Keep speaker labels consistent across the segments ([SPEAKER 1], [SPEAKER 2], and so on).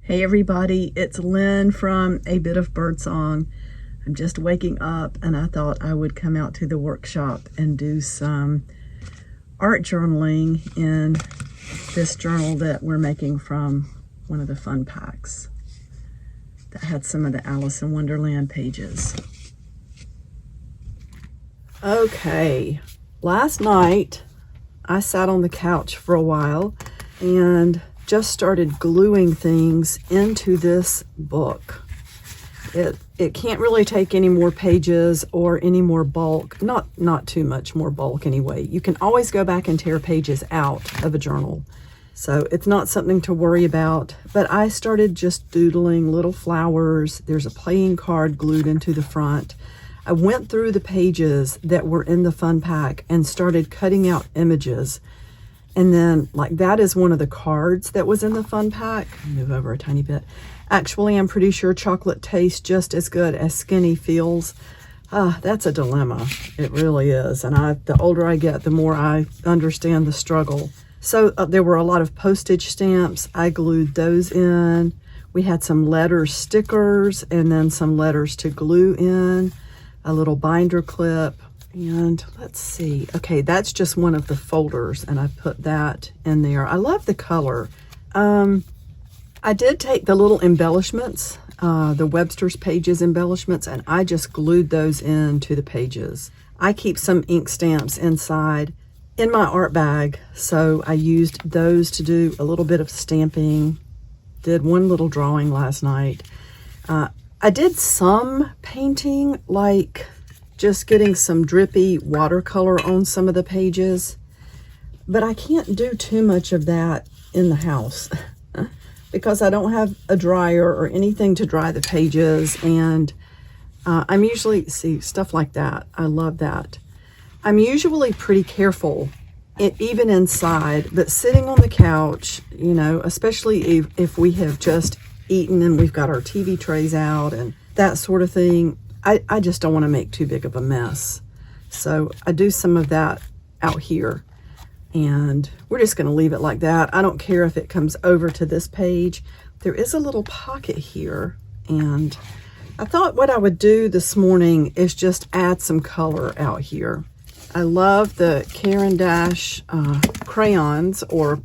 [SPEAKER 1] Hey everybody, it's Lynn from A Bit of Birdsong. I'm just waking up and I thought I would come out to the workshop and do some art journaling in this journal that we're making from one of the fun packs that had some of the Alice in Wonderland pages. Okay, last night I sat on the couch for a while and just started gluing things into this book. It can't really take any more pages or any more bulk, not too much more bulk anyway. You can always go back and tear pages out of a journal, so it's not something to worry about. But I started just doodling little flowers. There's a playing card glued into the front. I went through the pages that were in the fun pack and started cutting out images. And then, like, that is one of the cards that was in the fun pack. Move over a tiny bit. Actually, I'm pretty sure chocolate tastes just as good as skinny feels. That's a dilemma. It really is. And the older I get, the more I understand the struggle. So there were a lot of postage stamps. I glued those in. We had some letter stickers and then some letters to glue in. A little binder clip. And let's see, okay, that's just one of the folders and I put that in there. I love the color. I did take the little embellishments, the Webster's Pages embellishments, and I just glued those into the pages. I keep some ink stamps inside in my art bag, so I used those to do a little bit of stamping. Did one little drawing last night. I did some painting, like just getting some drippy watercolor on some of the pages, but I can't do too much of that in the house because I don't have a dryer or anything to dry the pages. And I'm usually, see, stuff like that. I love that. I'm usually pretty careful, even inside, but sitting on the couch, you know, especially if we have just eaten and we've got our TV trays out and that sort of thing, I just don't want to make too big of a mess. So I do some of that out here and we're just going to leave it like that. I don't care if it comes over to this page. There is a little pocket here, and I thought what I would do this morning is just add some color out here. I love the Caran d'Ache crayons, or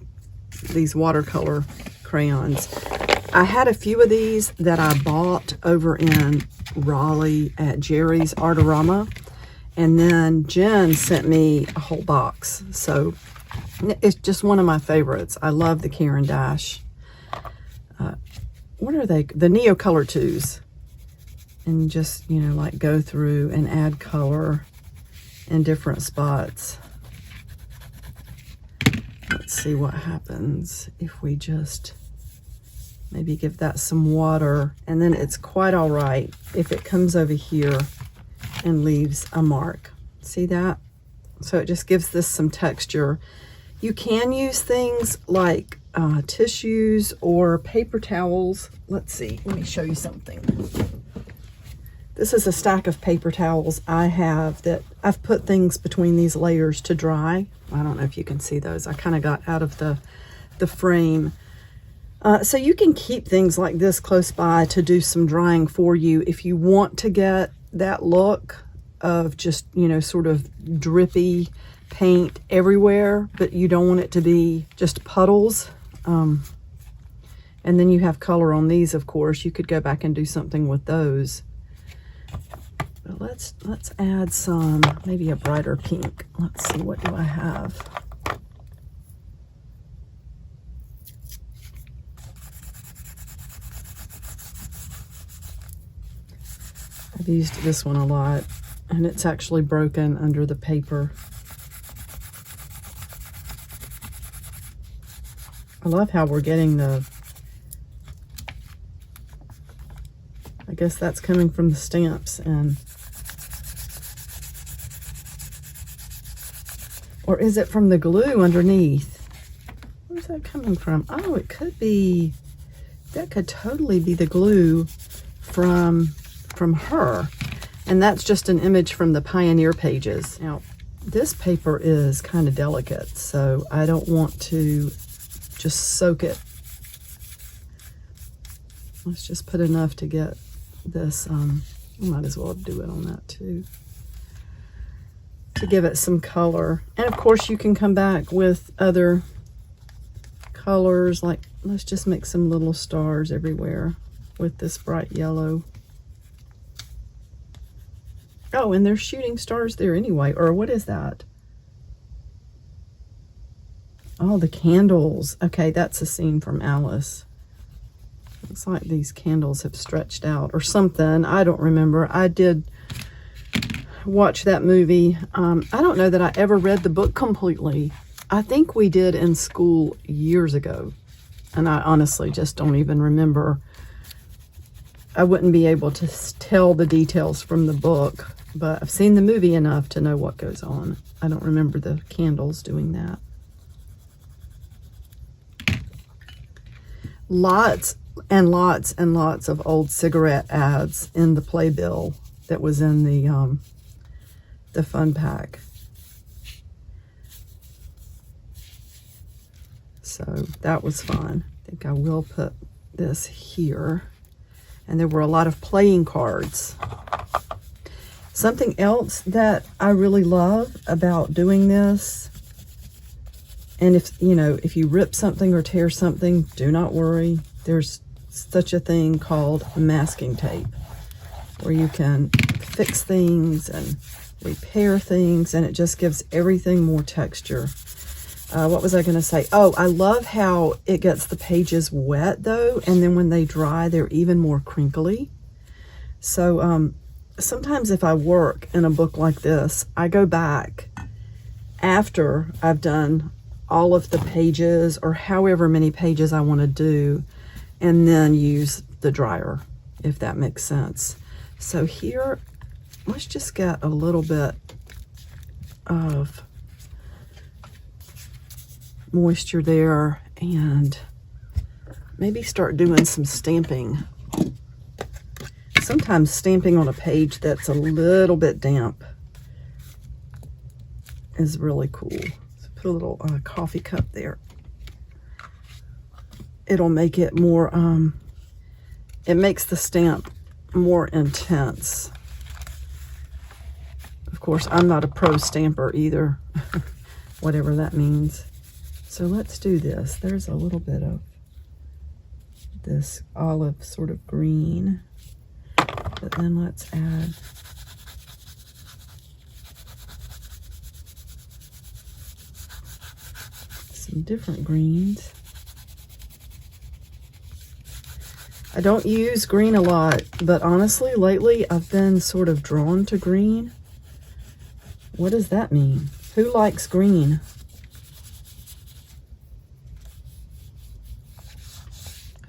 [SPEAKER 1] these watercolor crayons. I had a few of these that I bought over in Raleigh at Jerry's Artorama, and then Jen sent me a whole box, so it's just one of my favorites. I love the Caran d'Ache. What are they? The Neo Color 2s. And just, you know, like go through and add color in different spots. Let's see what happens if we just maybe give that some water, and then it's quite all right if it comes over here and leaves a mark. See that? So it just gives this some texture. You can use things like tissues or paper towels. Let's see, let me show you something. This is a stack of paper towels I have that I've put things between these layers to dry. I don't know if you can see those. I kind of got out of the frame. So you can keep things like this close by to do some drying for you if you want to get that look of just, you know, sort of drippy paint everywhere, but you don't want it to be just puddles. And then you have color on these, of course. You could go back and do something with those. But let's add some, maybe a brighter pink. Let's see, what do I have? I've used this one a lot, and it's actually broken under the paper. I love how we're getting the, I guess that's coming from the stamps, and, or is it from the glue underneath? Where's that coming from? Oh, it could be, that could totally be the glue from her, and that's just an image from the Pioneer pages. Now this paper is kind of delicate, so I don't want to just soak it Let's just put enough to get this, we might as well do it on that too, to give it some color. And of course you can come back with other colors, like let's just make some little stars everywhere with this bright yellow. Oh, and there's shooting stars there anyway, or what is that? Oh, the candles. Okay, that's a scene from Alice. Looks like these candles have stretched out or something. I don't remember. I did watch that movie. I don't know that I ever read the book completely. I think we did in school years ago, and I honestly just don't even remember. I wouldn't be able to tell the details from the book, but I've seen the movie enough to know what goes on. I don't remember the candles doing that. Lots and lots and lots of old cigarette ads in the playbill that was in the fun pack. So that was fun. I think I will put this here. And there were a lot of playing cards. Something else that I really love about doing this, and if you rip something or tear something, do not worry. There's such a thing called masking tape, where you can fix things and repair things, and it just gives everything more texture. What was I going to say? Oh, I love how it gets the pages wet though, and then when they dry, they're even more crinkly. So sometimes if I work in a book like this, I go back after I've done all of the pages or however many pages I want to do, and then use the dryer, if that makes sense. So here, let's just get a little bit of moisture there and maybe start doing some stamping. Sometimes stamping on a page that's a little bit damp is really cool. So put a little coffee cup there. It'll make it more, it makes the stamp more intense. Of course, I'm not a pro stamper either, whatever that means. So let's do this. There's a little bit of this olive sort of green, but then let's add some different greens. I don't use green a lot, but honestly, lately I've been sort of drawn to green. What does that mean? Who likes green?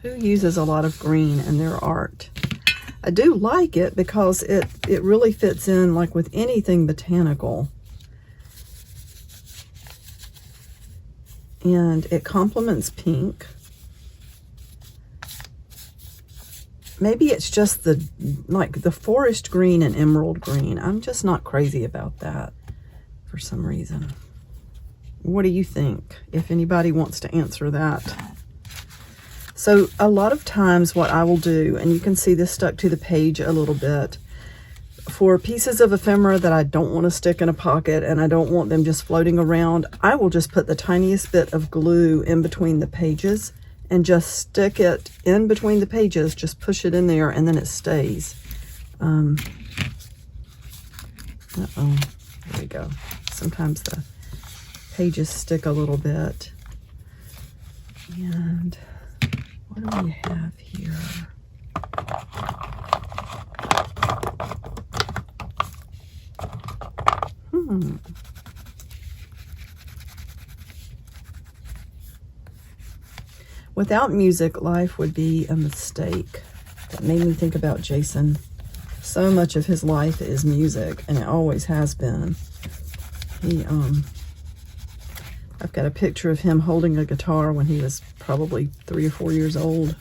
[SPEAKER 1] Who uses a lot of green in their art? I do like it because it really fits in like with anything botanical. And it complements pink. Maybe it's just the forest green and emerald green. I'm just not crazy about that for some reason. What do you think? If anybody wants to answer that. So a lot of times what I will do, and you can see this stuck to the page a little bit, for pieces of ephemera that I don't want to stick in a pocket and I don't want them just floating around, I will just put the tiniest bit of glue in between the pages and just stick it in between the pages, just push it in there, and then it stays. Uh-oh, there we go. Sometimes the pages stick a little bit. And what do we have here? Without music, life would be a mistake. That made me think about Jason. So much of his life is music, and it always has been. I've got a picture of him holding a guitar when he was probably 3 or 4 years old.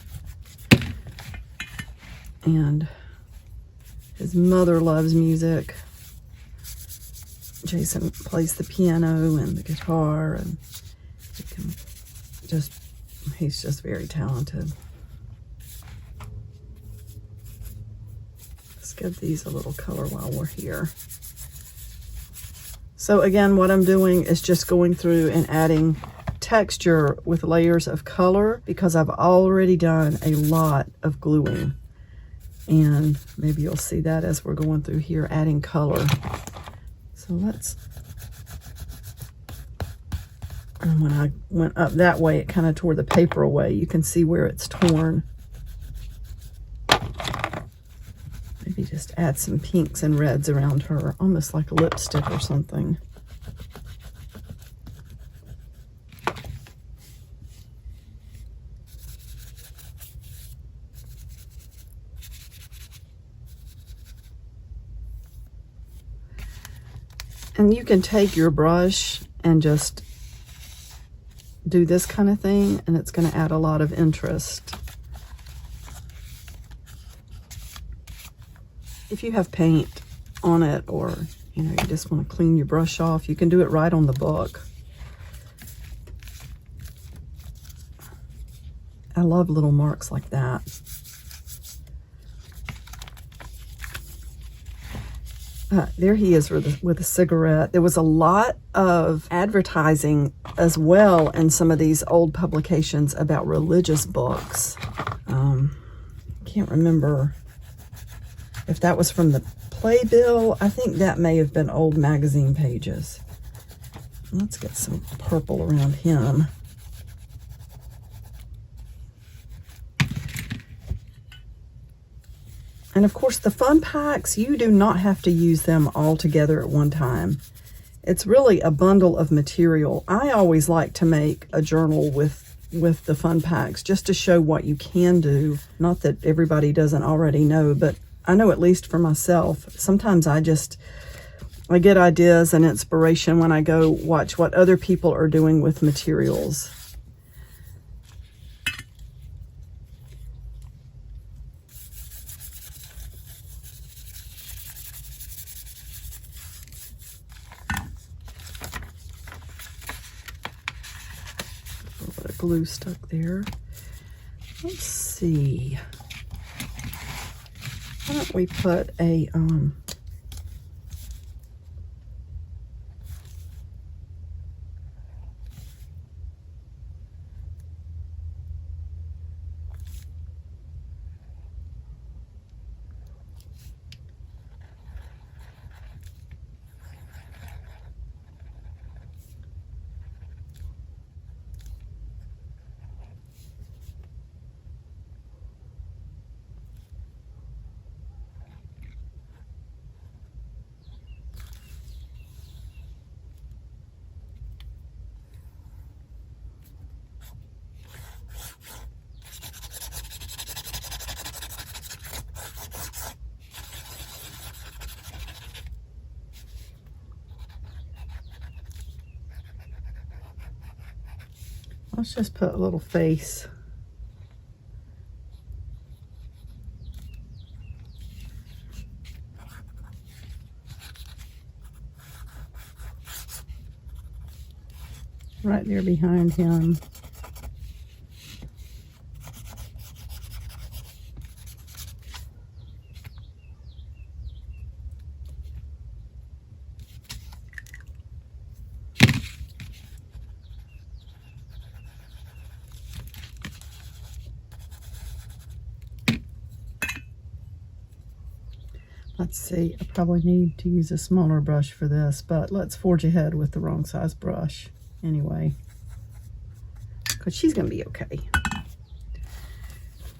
[SPEAKER 1] And his mother loves music. Jason plays the piano and the guitar, and he's just very talented. Let's give these a little color while we're here. So again, what I'm doing is just going through and adding texture with layers of color because I've already done a lot of gluing. And maybe you'll see that as we're going through here, adding color. So let's, and when I went up that way, it kind of tore the paper away. You can see where it's torn. Maybe just add some pinks and reds around her, almost like a lipstick or something. And you can take your brush and just do this kind of thing, and it's going to add a lot of interest. If you have paint on it, or you just want to clean your brush off, you can do it right on the book. I love little marks like that. There he is with a cigarette. There was a lot of advertising as well in some of these old publications about religious books. Can't remember if that was from the playbill. I think that may have been old magazine pages. Let's get some purple around him. And of course, the fun packs, you do not have to use them all together at one time. It's really a bundle of material. I always like to make a journal with the fun packs just to show what you can do. Not that everybody doesn't already know, but I know at least for myself, sometimes I get ideas and inspiration when I go watch what other people are doing with materials. Glue stuck there. Let's see. Why don't we put a let's just put a little face. Right there behind him. Let's see, I probably need to use a smaller brush for this, but let's forge ahead with the wrong size brush anyway, because she's going to be okay.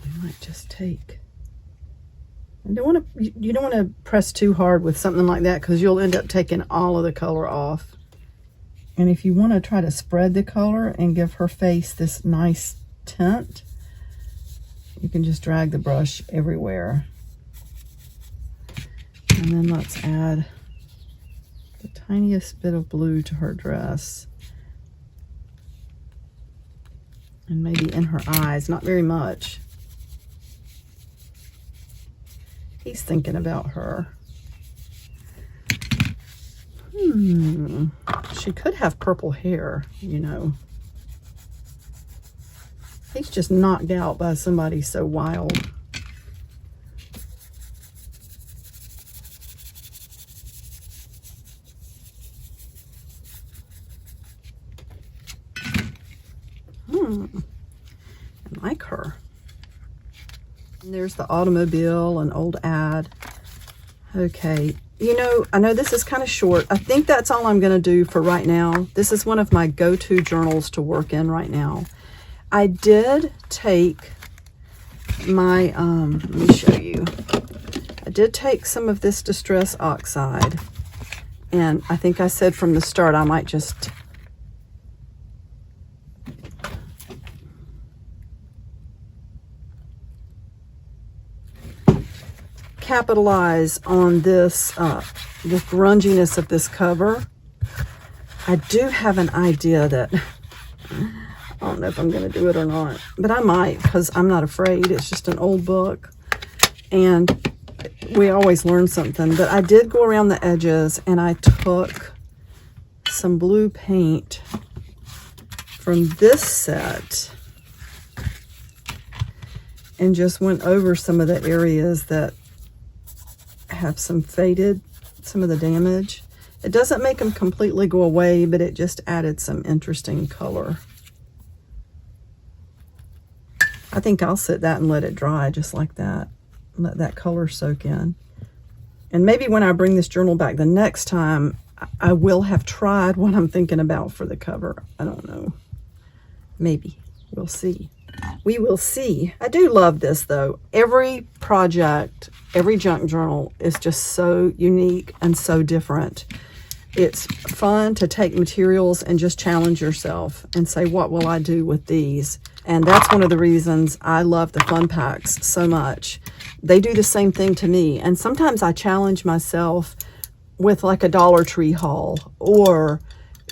[SPEAKER 1] We might just take, you don't want to press too hard with something like that, because you'll end up taking all of the color off. And if you want to try to spread the color and give her face this nice tint, you can just drag the brush everywhere. And then let's add the tiniest bit of blue to her dress. And maybe in her eyes, not very much. He's thinking about her. She could have purple hair, you know. He's just knocked out by somebody so wild. And there's the automobile, an old ad. Okay, you know, I know this is kind of short. I think that's all I'm going to do for right now. This is one of my go-to journals to work in right now. I did take my, let me show you. I did take some of this Distress Oxide. And I think I said from the start I might just capitalize on this, the grunginess of this cover. I do have an idea that, I don't know if I'm going to do it or not, but I might, because I'm not afraid. It's just an old book, and we always learn something. But I did go around the edges, and I took some blue paint from this set and just went over some of the areas that have some faded, some of the damage. It doesn't make them completely go away, but it just added some interesting color. I think I'll sit that and let it dry just like that. Let that color soak in. And maybe when I bring this journal back the next time, I will have tried what I'm thinking about for the cover. I don't know. Maybe. We'll see. We will see. I do love this though. Every project, every junk journal is just so unique and so different. It's fun to take materials and just challenge yourself and say, what will I do with these? And that's one of the reasons I love the fun packs so much. They do the same thing to me. And sometimes I challenge myself with like a Dollar Tree haul, or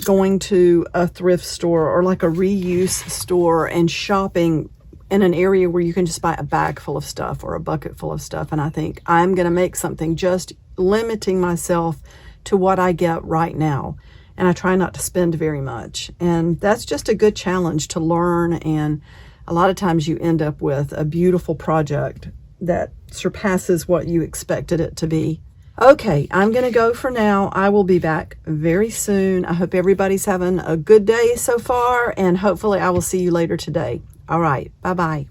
[SPEAKER 1] going to a thrift store, or like a reuse store and shopping in an area where you can just buy a bag full of stuff or a bucket full of stuff. And I think I'm going to make something, just limiting myself to what I get right now. And I try not to spend very much. And that's just a good challenge to learn. And a lot of times you end up with a beautiful project that surpasses what you expected it to be. Okay, I'm going to go for now. I will be back very soon. I hope everybody's having a good day so far, and hopefully I will see you later today. All right, bye-bye.